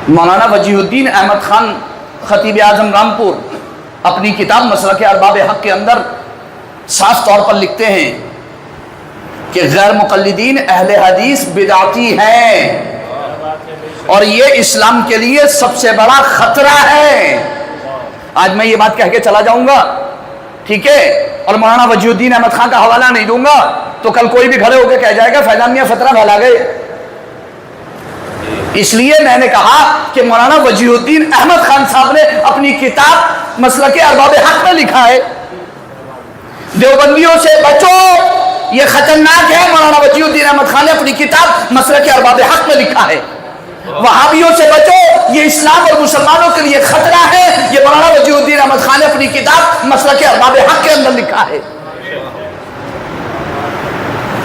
مولانا وجیہ احمد خان خطیب اعظم رامپور اپنی کتاب مسلک ارباب حق کے اندر صاف طور پر لکھتے ہیں کہ غیر مقلدین اہل حدیث بدعتی ہیں اور یہ اسلام کے لیے سب سے بڑا خطرہ ہے۔ آج میں یہ بات کہہ کے چلا جاؤں گا، ٹھیک ہے، اور مولانا وجیہ الدین احمد خان کا حوالہ نہیں دوں گا تو کل کوئی بھی کھڑے ہو کے کہہ جائے گا فیضان میاں فترہ پھیلا گئے۔ اس لیے میں نے کہا کہ مولانا وجیہ الدین احمد خان صاحب نے اپنی کتاب مسلک ارباب حق میں لکھا ہے دیوبندیوں سے بچو، یہ خطرناک ہے۔ مولانا وجیہ الدین احمد خان نے اپنی کتاب مسلک ارباب حق میں لکھا ہے۔ وہابیوں سے بچو، یہ اسلام اور مسلمانوں کے لیے خطرہ ہے، یہ مولانا وجیہ الدین احمد خان نے اپنی کتاب مسلک ارباب حق کے اندر لکھا ہے۔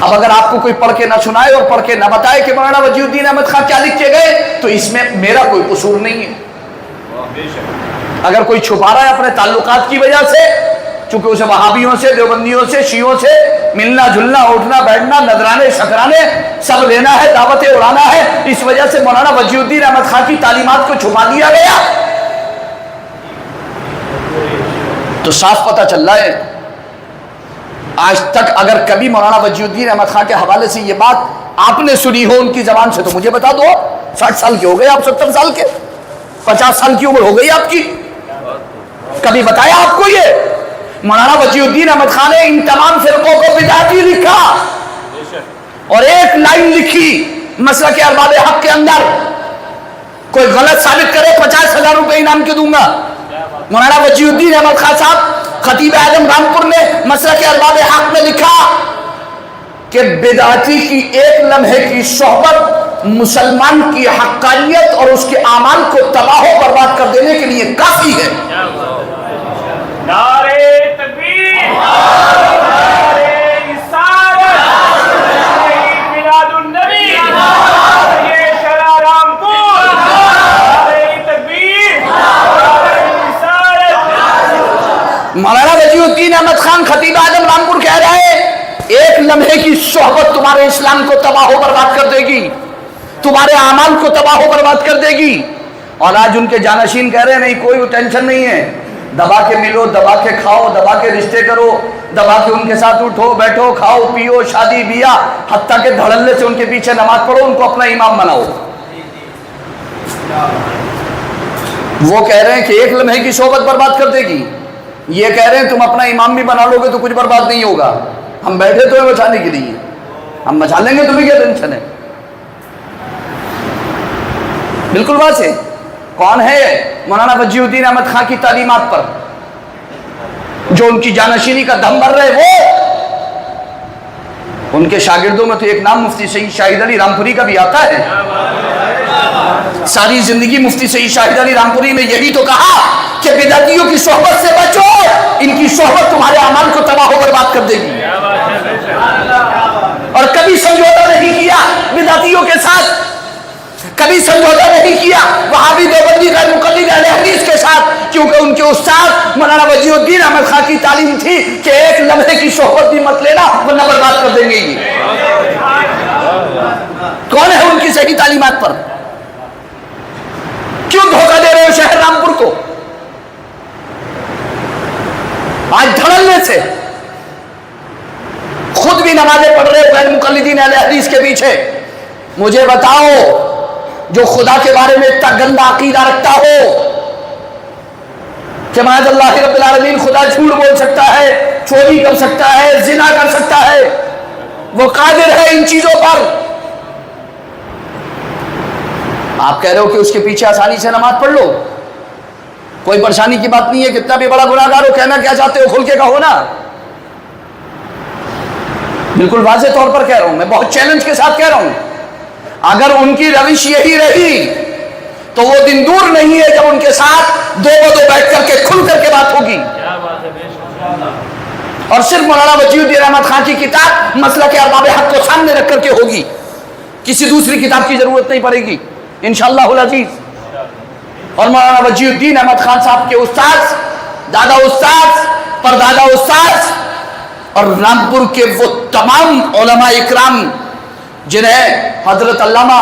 اب اگر آپ کو کوئی پڑھ کے نہ سنائے اور پڑھ کے نہ بتائے کہ مولانا وجیہ الدین احمد خان کیا لکھ کے گئے تو اس میں میرا کوئی قصور نہیں ہے۔ اگر کوئی چھپا رہا ہے اپنے تعلقات کی وجہ سے، چونکہ اسے وہابیوں سے، دیوبندیوں سے، شیعوں سے ملنا جلنا، اٹھنا بیٹھنا، نذرانے شکرانے سب لینا ہے، دعوتیں اڑانا ہے، اس وجہ سے مولانا وجیہ الدین احمد خان کی تعلیمات کو چھپا دیا گیا تو صاف پتہ چل رہا ہے۔ آج تک اگر کبھی مولانا وجیہ الدین احمد خان کے حوالے سے یہ بات آپ نے سنی ہو ان کی زبان سے تو مجھے بتا دو۔ 60 سال کے ہو گئے آپ، 70 سال کے، 50 سال کی عمر ہو گئی آپ کی، کبھی بتایا آپ کو یہ؟ مولانا وجیہ الدین احمد خان نے ان تمام فرقوں کو بدعتی لکھا اور ایک لائن لکھی مسلک ارباب حق کے اندر، کوئی غلط ثابت کرے 50,000 روپے انعام کے دوں گا۔ مولانا وجیہ الدین احمد خان صاحب خطیب اعظم رامپور نے مسلک ارباب حق میں لکھا کہ بدعتی کی ایک لمحے کی صحبت مسلمان کی حقانیت اور اس کے اعمال کو تباہ و برباد کر دینے کے لیے کافی ہے۔ نعرہ تکبیر، نعرہ رسالت، میلاد النبی، یہ شرع رامپور، نعرہ تکبیر، نعرہ رسالت۔ مولانا وجیہ الدین احمد خان خطیب اعظم رامپور کہہ رہے ہیں ایک لمحے کی صحبت تمہارے اسلام کو تباہ و برباد کر دے گی، تمہارے اعمال کو تباہ و برباد کر دے گی۔ اور آج ان کے جانشین کہہ رہے ہیں نہیں کوئی ٹینشن نہیں ہے، دبا کے ملو، دبا کے کھاؤ، دبا کے رشتے کرو، دبا کے ان کے ساتھ اٹھو بیٹھو، کھاؤ پیو، شادی بیاہ، حتیٰ کہ دھڑلے سے ان کے پیچھے نماز پڑھو، ان کو اپنا امام بناؤ۔ وہ کہہ رہے ہیں کہ ایک لمحے کی صحبت برباد کر دے گی، یہ کہہ رہے ہیں تم اپنا امام بھی بنا لو گے تو کچھ برباد نہیں ہوگا۔ ہم بیٹھے تو ہیں بچانے کے لیے، ہم بچا لیں گے، تمہیں کیا ٹینشن ہے؟ بالکل بات ہے۔ کون ہے مولانا وجیہ الدین احمد خان کی تعلیمات پر جو ان کی جانشینی کا دم بھر رہے؟ وہ ان کے شاگردوں میں تو ایک نام مفتی سعید شاہد علی رامپوری کا بھی آتا ہے۔ ساری زندگی مفتی سعید شاہد علی رامپوری نے یہی تو کہا کہ بدعتیوں کی صحبت سے بچو، ان کی صحبت تمہارے اعمال کو تباہ و برباد کر دے گی۔ اور کبھی سمجھوتا نہیں کیا بدعتیوں کے ساتھ، کبھی سمجھوتا نہیں کیا وہابی دیوبندی غیر مقلد اہل حدیث کے ساتھ، کیونکہ ان کے استاد مولانا وجیہ الدین احمد خان کی تعلیم تھی کہ ایک لمحے کی صحبت بھی مت لینا ورنہ برباد کر دیں گے۔ یہ کون ہے ان کی صحیح تعلیمات پر؟ کیوں دھوکہ دے رہے ہو شہر رامپور کو؟ آج دھڑلنے سے خود بھی نمازیں پڑھ رہے غیر مقلدین اہل حدیث کے پیچھے۔ مجھے بتاؤ جو خدا کے بارے میں اتنا گندا عقیدہ رکھتا ہو کہ معاذ اللہ رب العالمین خدا جھوٹ بول سکتا ہے، چوری کر سکتا ہے، زنا کر سکتا ہے، وہ قادر ہے ان چیزوں پر، آپ کہہ رہے ہو کہ اس کے پیچھے آسانی سے نماز پڑھ لو، کوئی پریشانی کی بات نہیں ہے، کتنا بھی بڑا گناہگار ہو، کہنا کیا چاہتے ہو کھل کے کہو نا۔ بالکل واضح طور پر کہہ رہا ہوں، میں بہت چیلنج کے ساتھ کہہ رہا ہوں، اگر ان کی روش یہی رہی تو وہ دن دور نہیں ہے جب ان کے ساتھ دو بدو بیٹھ کر کے کھل کر کے بات ہوگی، اور صرف مولانا وجیہ الدین احمد خان کی کتاب مسلک ارباب حق کو سامنے رکھ کر کے ہوگی، کسی دوسری کتاب کی ضرورت نہیں پڑے گی انشاءاللہ العزیز۔ اور مولانا وجیہ الدین احمد خان صاحب کے استاد، دادا استاد، پردادا استاد اور رامپور کے وہ تمام علماء اکرام جنہیں حضرت علامہ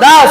10,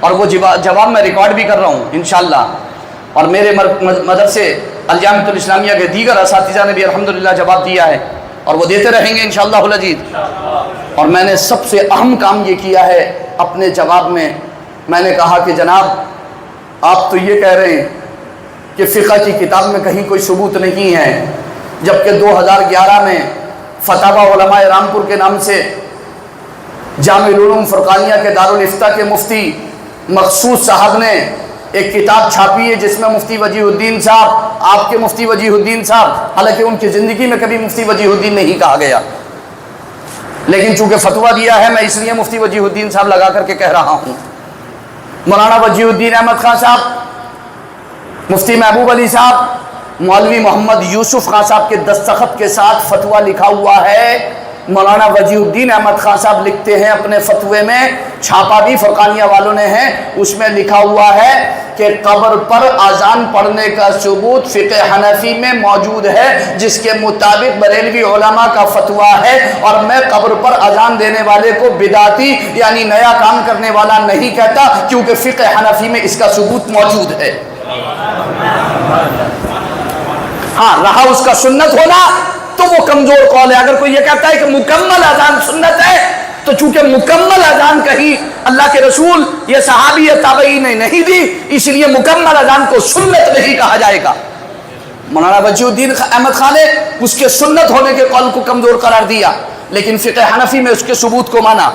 اور وہ جواب میں ریکارڈ بھی کر رہا ہوں انشاءاللہ، اور میرے مدرسے الجامعۃ الاسلامیہ کے دیگر اساتذہ نے بھی الحمدللہ جواب دیا ہے، اور وہ دیتے رہیں گے انشاءاللہ العزیز۔ اور میں نے سب سے اہم کام یہ کیا ہے اپنے جواب میں نے کہا کہ جناب آپ تو یہ کہہ رہے ہیں کہ فقہ کی کتاب میں کہیں کوئی ثبوت نہیں ہے، جبکہ 2011 میں فتاوی علماء رامپور کے نام سے جامع العلوم فرقانیہ کے دارالافتاء کے مفتی مخصوص صاحب نے ایک کتاب چھاپی ہے جس میں مفتی وجیہ الدین صاحب، آپ کے مفتی وجیہ الدین صاحب، حالانکہ ان کی زندگی میں کبھی مفتی وجیہ الدین نہیں کہا گیا، لیکن چونکہ فتویٰ دیا ہے میں اس لیے مفتی وجیہ الدین صاحب لگا کر کے کہہ رہا ہوں۔ مولانا وجیہ الدین احمد خان صاحب، مفتی محبوب علی صاحب، مولوی محمد یوسف خان صاحب کے دستخط کے ساتھ فتویٰ لکھا ہوا ہے۔ مولانا وجیہ الدین احمد خان صاحب لکھتے ہیں اپنے فتوے میں، چھاپا بھی فرقانیہ والوں نے ہے، اس میں لکھا ہوا ہے کہ قبر پر اذان پڑھنے کا ثبوت فقہ حنفی میں موجود ہے، جس کے مطابق بریلوی علماء کا فتویٰ ہے، اور میں قبر پر اذان دینے والے کو بدعتی یعنی نیا کام کرنے والا نہیں کہتا، کیونکہ فقہ حنفی میں اس کا ثبوت موجود ہے۔ ہاں رہا اس کا سنت ہونا تو وہ کمزور قول ہے۔ اگر کوئی یہ کہتا ہے کہ مکمل اذان سنت ہے، تو چونکہ مکمل اذان کہیں اللہ کے رسول یہ صحابی یا تابعی نے نہیں دی، اس لیے مکمل اذان کو سنت نہیں کہا جائے گا۔ مولانا وجیہ الدین احمد خان نے اس کے سنت ہونے کے قول کو کمزور قرار دیا، لیکن فقہ حنفی میں اس کے ثبوت کو مانا۔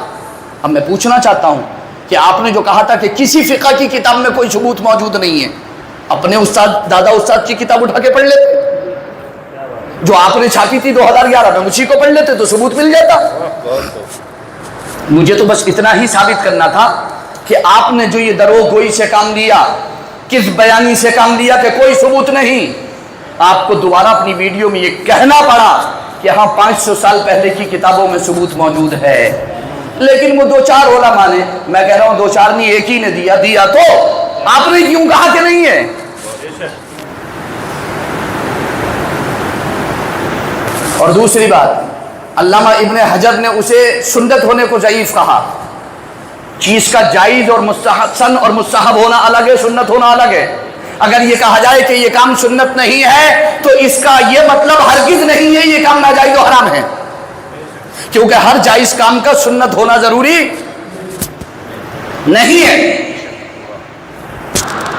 اب میں پوچھنا چاہتا ہوں کہ آپ نے جو کہا تھا کہ کسی فقہ کی کتاب میں کوئی ثبوت موجود نہیں ہے، اپنے استاد دادا استاد کی کتاب اٹھا کے پڑھ لیتے، جو آپ نے چھاپی تھی 2011 میں، اسی کو پڑھ لیتے تو ثبوت مل جاتا۔ مجھے تو بس اتنا ہی ثابت کرنا تھا کہ آپ نے جو یہ درو گوئی سے کام لیا، کس بیانی سے کام لیا کہ کوئی ثبوت نہیں، آپ کو دوبارہ اپنی ویڈیو میں یہ کہنا پڑا کہ ہاں 500 سال پہلے کی کتابوں میں ثبوت موجود ہے، لیکن وہ 2-4 علماء نے، میں کہہ رہا ہوں 2-4 نہیں، ایک ہی نے دیا تو آپ نے کیوں کہا کہ نہیں ہے؟ اور دوسری بات، علامہ ابن حجر نے اسے سنت ہونے کو ضعیف کہا۔ چیز کا جائز اور مستحسن اور مستحب ہونا الگ ہے، سنت ہونا الگ ہے۔ اگر یہ کہا جائے کہ یہ کام سنت نہیں ہے تو اس کا یہ مطلب ہرگز نہیں ہے یہ کام ناجائز و حرام ہے، کیونکہ ہر جائز کام کا سنت ہونا ضروری نہیں ہے،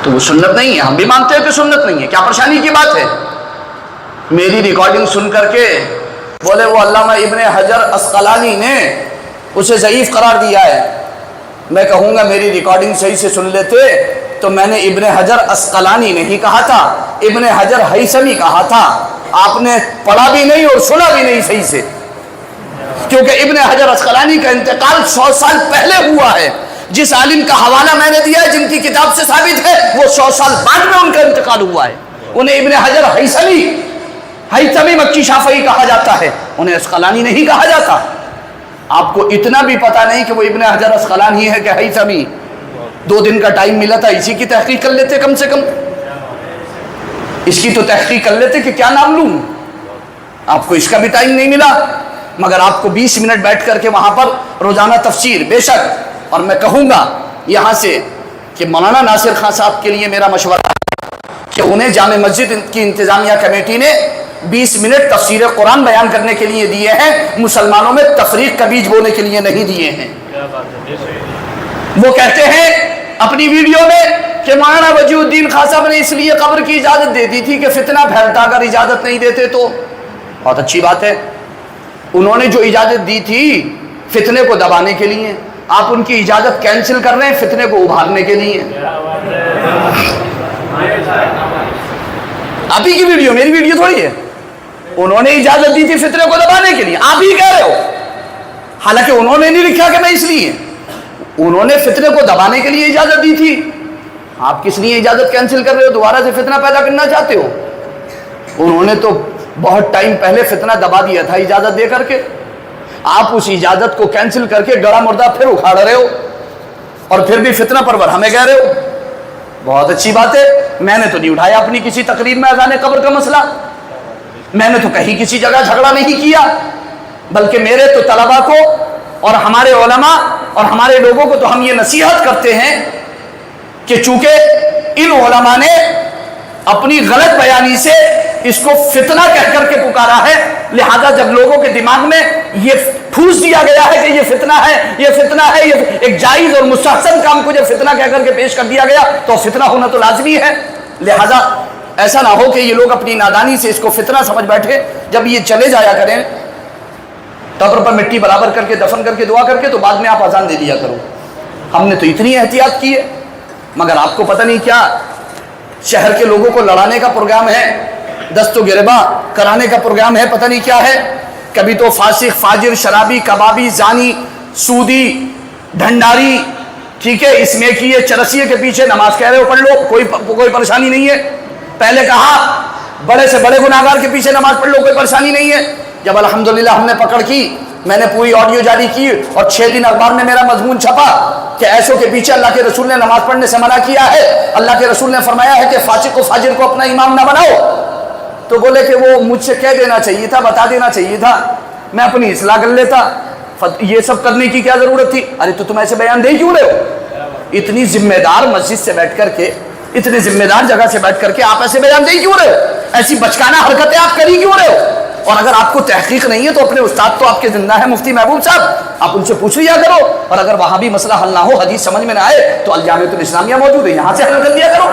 تو وہ سنت نہیں ہے۔ ہم بھی مانتے ہیں کہ سنت نہیں ہے، کیا پریشانی کی بات ہے؟ میری ریکارڈنگ سن کر کے بولے وہ علامہ ابن حجر اسقلانی نے اسے ضعیف قرار دیا ہے۔ میں کہوں گا میری ریکارڈنگ صحیح سے سن لیتے تو میں نے ابن حجر اسقلانی نہیں کہا تھا، ابن حجر ہیثمی کہا تھا۔ آپ نے پڑھا بھی نہیں اور سنا بھی نہیں صحیح سے، کیونکہ ابن حجر اسقلانی کا انتقال 100 سال پہلے ہوا ہے۔ جس عالم کا حوالہ میں نے دیا ہے، جن کی کتاب سے ثابت ہے، وہ 100 سال بعد میں ان کا انتقال ہوا ہے۔ انہیں ابن حجر ہیثمی مکی شافعی کہا جاتا ہے، انہیں اسقلانی نہیں کہا جاتا۔ آپ کو اتنا بھی پتہ نہیں کہ وہ ابن حجر اسقلانی ہے کہ ہیثمی؟ 2 دن کا ٹائم ملا تھا، اسی کی تحقیق کر لیتے، کم سے کم اس کی تو تحقیق کر لیتے کہ کیا نام لوں۔ آپ کو اس کا بھی ٹائم نہیں ملا، مگر آپ کو 20 منٹ بیٹھ کر کے وہاں پر روزانہ تفسیر، بے شک۔ اور میں کہوں گا یہاں سے کہ مولانا ناصر خان صاحب کے لیے میرا مشورہ کہ انہیں جامع مسجد کی انتظامیہ کمیٹی نے 20 منٹ تفسیر قرآن بیان کرنے کے لیے دیے ہیں، مسلمانوں میں تفریق کا بیج بونے کے لیے نہیں دیے ہیں۔ وہ کہتے ہیں اپنی ویڈیو میں کہ مولانا وجیہ الدین خان صاحب نے اس لیے قبر کی اجازت دے دی تھی کہ فتنہ پھیلتا، اگر اجازت نہیں دیتے تو۔ بہت اچھی بات ہے، انہوں نے جو اجازت دی تھی فتنے کو دبانے کے لیے، آپ ان کی اجازت کینسل کر رہے ہیں فتنے کو ابھارنے کے لیے۔ آپ ہی کی ویڈیو، میری ویڈیو تھوڑی ہے۔ انہوں نے اجازت دی تھی فتنے کو دبانے کے لیے، آپ ہی کہہ رہے ہو، حالانکہ انہوں نے نہیں لکھا کہ میں اس لیے، انہوں نے فتنے کو دبانے کے لیے اجازت دی تھی۔ آپ کس لیے اجازت کینسل کر رہے ہو؟ دوبارہ سے فتنہ پیدا کرنا چاہتے ہو؟ انہوں نے تو بہت ٹائم پہلے فتنہ دبا دیا تھا اجازت دے کر کے، آپ اس اجازت کو کینسل کر کے گڑا مردہ پھر اکھاڑ رہے ہو، اور پھر بھی فتنہ پرور ہمیں کہہ رہے ہو۔ بہت اچھی بات ہے، میں نے تو نہیں اٹھایا اپنی کسی تقریر میں اذان قبر کا مسئلہ، میں نے تو کہیں کسی جگہ جھگڑا نہیں کیا، بلکہ میرے تو طلباء کو اور ہمارے علماء اور ہمارے لوگوں کو تو ہم یہ نصیحت کرتے ہیں کہ چونکہ ان علماء نے اپنی غلط بیانی سے اس کو فتنہ کہہ کر کے پکارا ہے، لہذا جب لوگوں کے دماغ میں یہ ٹھوس دیا گیا ہے کہ یہ فتنہ ہے، یہ فتنہ ہے، یہ ایک جائز اور مستحسن کام کو جب فتنہ کہہ کر کے پیش کر دیا گیا تو فتنہ ہونا تو لازمی ہے۔ لہذا ایسا نہ ہو کہ یہ لوگ اپنی نادانی سے اس کو فتنہ سمجھ بیٹھے، جب یہ چلے جایا کریں قبر پر مٹی برابر کر کے دفن کر کے دعا کر کے تو بعد میں آپ اذان دے دیا کرو۔ ہم نے تو اتنی احتیاط کی ہے، مگر آپ کو پتہ نہیں کیا شہر کے لوگوں کو لڑانے کا پروگرام ہے، دست و گربا کرانے کا پروگرام ہے، پتہ نہیں کیا ہے۔ کبھی تو فاسق، فاجر، شرابی، کبابی، زانی، سودی، ڈھنڈاری، ٹھیک ہے، اس میں کی یہ چرسیے کے پیچھے نماز کہہ رہے ہو پڑھ لو، کوئی پریشانی نہیں ہے۔ پہلے کہا بڑے سے بڑے گناہگار کے پیچھے نماز پڑھ لو، کوئی پریشانی نہیں ہے۔ جب الحمدللہ ہم نے پکڑ کی، میں نے پوری آڈیو جاری کی اور 6 دن اخبار میں میرا مضمون چھپا کہ ایسوں کے پیچھے اللہ کے رسول نے نماز پڑھنے سے منع کیا ہے، اللہ کے رسول نے فرمایا ہے کہ فاسق و فاجر کو اپنا امام نہ بناؤ، تو بولے کہ وہ مجھ سے کہہ دینا چاہیے تھا، بتا دینا چاہیے تھا، میں اپنی اصلاح کر لیتا، یہ سب کرنے کی کیا ضرورت تھی؟ ارے تو تم ایسے بیان دے کیوں رہے ہو؟ اتنی ذمہ دار مسجد سے بیٹھ کر کے، اتنی ذمہ دار جگہ سے بیٹھ کر کے آپ ایسے بیان دے کیوں رہے ہو؟ ایسی بچکانہ حرکتیں آپ کری کیوں رہے ہو؟ اور اگر آپ کو تحقیق نہیں ہے تو اپنے استاد تو آپ کے زندہ ہے مفتی محبوب صاحب، آپ ان سے پوچھ لیا کرو، اور اگر وہاں بھی مسئلہ حل نہ ہو، حدیث سمجھ میں نہ آئے تو الجامعۃ الاسلامیہ موجود ہے، یہاں سے حل کر لیا کرو،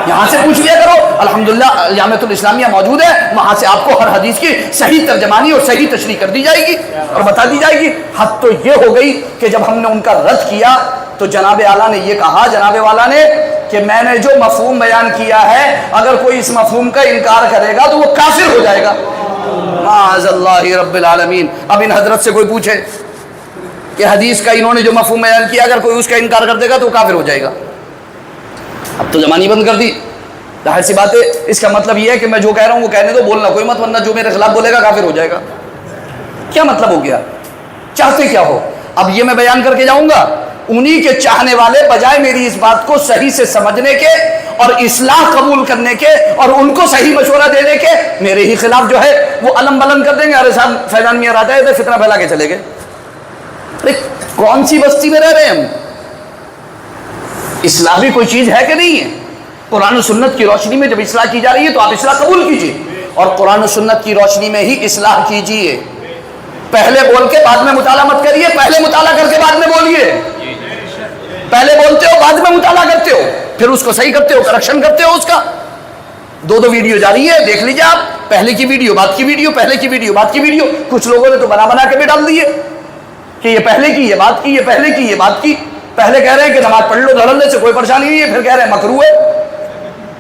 یہاں سے پوچھ لیا کرو۔ الحمدللہ الجامعۃ الاسلامیہ موجود ہے، وہاں سے آپ کو ہر حدیث کی صحیح ترجمانی اور صحیح تشریح کر دی جائے گی اور بتا دی جائے گی۔ حد تو یہ ہو گئی کہ جب ہم نے ان کا رد کیا تو جناب اعلیٰ نے یہ کہا، جناب والا نے، کہ میں نے جو مفہوم بیان کیا ہے اگر کوئی اس مفہوم کا انکار کرے گا تو وہ کافر ہو جائے گا۔ معاذ اللہ رب العالمین۔ اب ان حضرت سے کوئی پوچھے کہ حدیث کا انہوں نے جو مفہوم بیان کیا اگر کوئی اس کا انکار کر دے گا تو وہ کافر ہو جائے گا۔ اب تو زبانی بند کر دی، ظاہر سی بات ہے، اس کا مطلب یہ ہے کہ میں جو کہہ رہا ہوں وہ کہنے دو، بولنا کوئی مت، ورنہ جو میرے خلاف بولے گا کافر ہو جائے گا۔ کیا مطلب ہو گیا؟ چاہتے کیا ہو؟ اب یہ میں بیان کر کے جاؤں گا، انہی کے چاہنے والے بجائے میری اس بات کو صحیح سے سمجھنے کے اور اصلاح قبول کرنے کے اور ان کو صحیح مشورہ دینے کے، میرے ہی خلاف جو ہے وہ علم بلند کر دیں گے، ارے صاحب فیضان میاں آتا ہے تو فتنہ پھیلا کے چلے گئے۔ کون سی بستی میں رہ رہے ہیں ہم؟ اصلاح بھی کوئی چیز ہے کہ نہیں ہے؟ قرآن و سنت کی روشنی میں جب اصلاح کی جا رہی ہے تو آپ اصلاح قبول کیجئے اور قرآن و سنت کی روشنی میں ہی اصلاح کیجئے۔ پہلے بول کے بعد میں مطالعہ مت کریے، پہلے مطالعہ کر کے بعد میں بولیے۔ پہلے بولتے ہو بعد میں مطالعہ کرتے ہو، پھر اس کو صحیح کرتے ہو، کریکشن کرتے ہو اس کا۔ دو ویڈیو جاری ہے، دیکھ لیجیے آپ، پہلے کی ویڈیو بعد کی ویڈیو، پہلے کی ویڈیو بعد کی ویڈیو۔ کچھ لوگوں نے تو بنا کے بھی ڈال دیے کہ یہ پہلے کی، یہ بات کی، یہ پہلے کی، یہ بات کی۔ پہلے کہہ رہے ہیں کہ نماز پڑھ لو دھڑلنے سے کوئی پریشانی نہیں ہے، پھر کہہ رہے ہیں مکروہ ہے،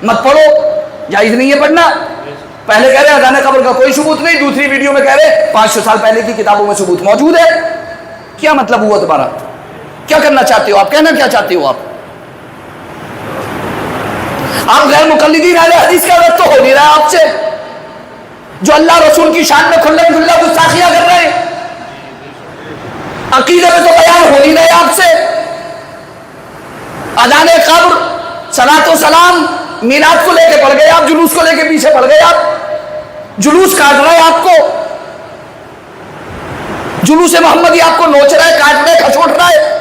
مت پڑھو، جائز نہیں ہے پڑھنا۔ پہلے کہہ رہے ہیں اذان قبر کا کوئی ثبوت نہیں، دوسری ویڈیو میں کہہ رہے ہیں 500 سال پہلے کی کتابوں میں ثبوت موجود ہے۔ کیا مطلب ہوا تمہارا؟ کیا کرنا چاہتے ہو آپ؟ کہنا کیا چاہتے ہو آپ؟ آپ غیر مقلدین اہل حدیث کا رد تو ہو نہیں رہا آپ سے، جو اللہ رسول کی شان میں کھلا کھلا گستاخیاں کر رہے ہیں، عقیدے میں تو بیان ہو نہیں رہے آپ سے۔ اذان قبر، صلاۃ و سلام، میلاد کو لے کے پڑھ گئے آپ، جلوس کو لے کے پیچھے پڑھ گئے آپ، جلوس کاٹ رہے ہیں آپ کو، جلوس محمدی آپ کو نوچ رہا ہے، کاٹ رہا ہے، کھچوٹ رہا ہے۔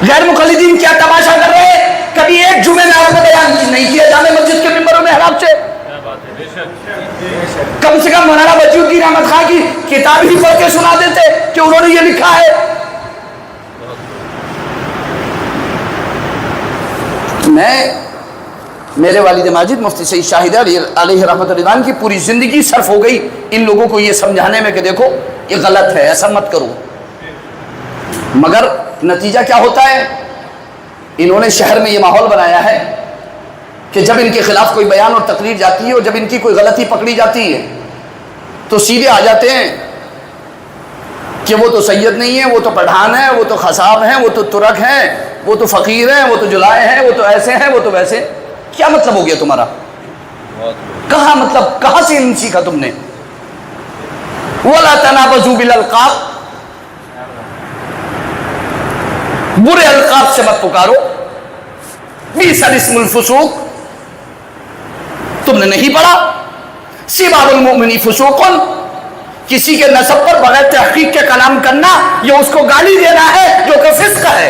غیر مقلدین کیا تماشا کر رہے ہیں؟ کبھی ایک جمعے میں آپ نے بیان نہیں کیا جامع مسجد کے ممبروں میں حرام سے؟ کم سے کم مولانا وجیہ الدین احمد خان کی کتاب ہی پڑھ کے سنا دیتے کہ انہوں نے یہ لکھا ہے۔ میرے والد ماجد مفتی سعید شاہد علیہ رحمۃ اللہ کی پوری زندگی صرف ہو گئی ان لوگوں کو یہ سمجھانے میں کہ دیکھو یہ غلط ہے، ایسا مت کرو، مگر نتیجہ کیا ہوتا ہے؟ انہوں نے شہر میں یہ ماحول بنایا ہے کہ جب ان کے خلاف کوئی بیان اور تقریر جاتی ہے اور جب ان کی کوئی غلطی پکڑی جاتی ہے تو سیدھے آ جاتے ہیں کہ وہ تو سید نہیں ہے، وہ تو پٹھان ہے، وہ تو خصاب ہیں، وہ تو ترک ہیں، وہ تو فقیر ہیں، وہ تو جلائے ہیں، وہ تو ایسے ہیں، وہ تو ویسے۔ کیا مطلب ہو گیا تمہارا؟ کہاں مطلب کہاں سے ان سیکھا تم نے؟ وَلَا تَنَابَزُوا بِالْأَلْقَابِ، برے القاب سے مت پکارو۔ بِئْسَ الِاسْمُ الْفُسُوقُ، تم نے نہیں پڑھا؟ سِبَابُ الْمُؤْمِنِ فُسُوقٌ، کسی کے نسب پر بغیر تحقیق کے کلام کرنا یہ اس کو گالی دینا ہے جو کہ فسق ہے۔